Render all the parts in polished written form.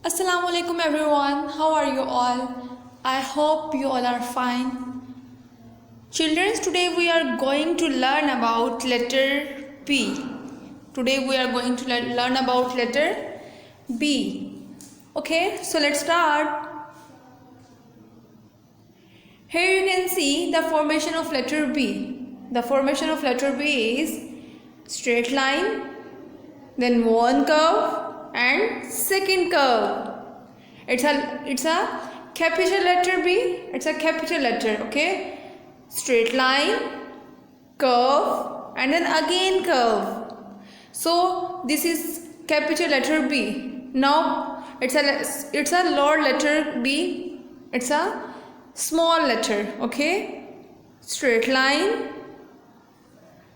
Assalamu alaikum everyone. How are you all? I hope you all are fine. Children, today we are going to learn about letter B. Today we are going to learn about letter B. Okay, so let's start. Here you can see the formation of letter B. The formation of letter B is straight line, then one curve and second curve. It's a capital letter B. It's a capital letter. Okay, straight line, curve, and then again curve. So this is capital letter B. Now it's a lower letter B. It's a small letter. Okay, straight line,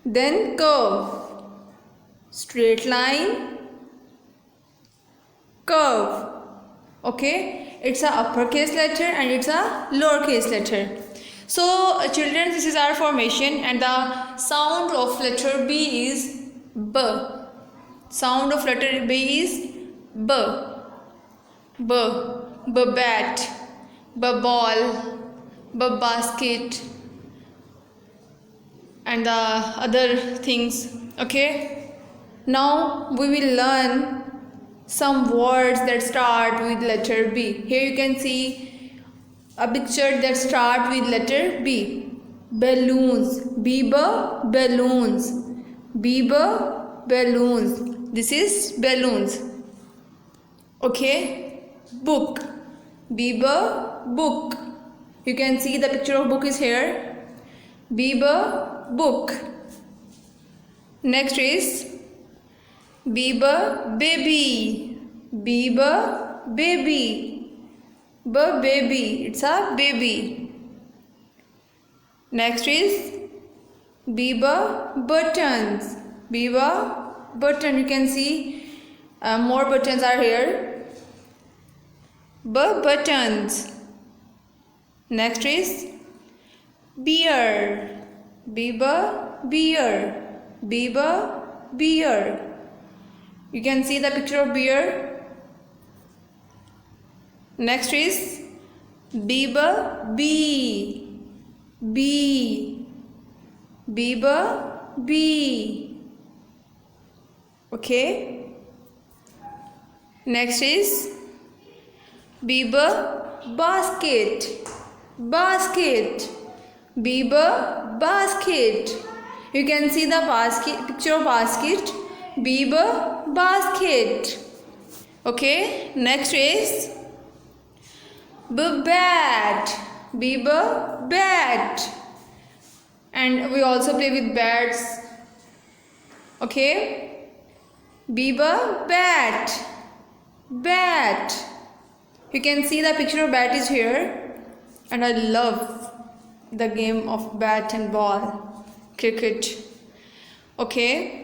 then curve, straight line, curve. Okay, it's a uppercase letter and it's a lowercase letter. So children, this is our formation, and the sound of letter B is B. Sound of letter B is B. B. B bat, B ball, B basket, and the other things. Okay, now we will learn some words that start with letter B. Here you can see a picture that start with letter B. Balloons, Biba balloons, Biba balloons. This is balloons. Okay, book, Biba book. You can see the picture of book is here. Biba book. Next is Biba baby, Biba baby, B baby, it's a baby. Next is Biba buttons, Biba button. You can see more buttons are here. B buttons. Next is beer, Biba beer, Biba beer. You can see the picture of beer. Next is Biba bee, bee, Biba bee. Okay. Next is Biba basket, basket, Biba basket. You can see the basket, picture of basket, Biba basket. Okay, next is bat, Biba bat, and we also play with bats. Okay, Biba bat, bat. You can see the picture of bat is here, and I love the game of bat and ball, cricket. Okay.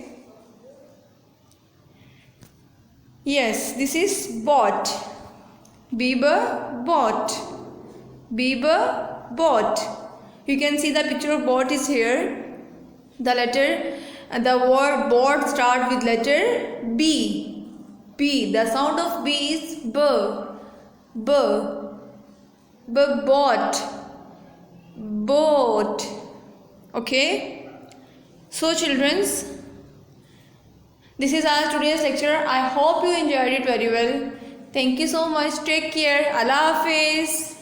Yes, this is bot, Biba bot, Biba bot. You can see the picture of bot is here. The word bot start with letter B. B. The sound of B is B. B. B bot, boat. Okay. So childrens, this is our today's lecture. I hope you enjoyed it very well. Thank you so much. Take care. Allah Hafiz.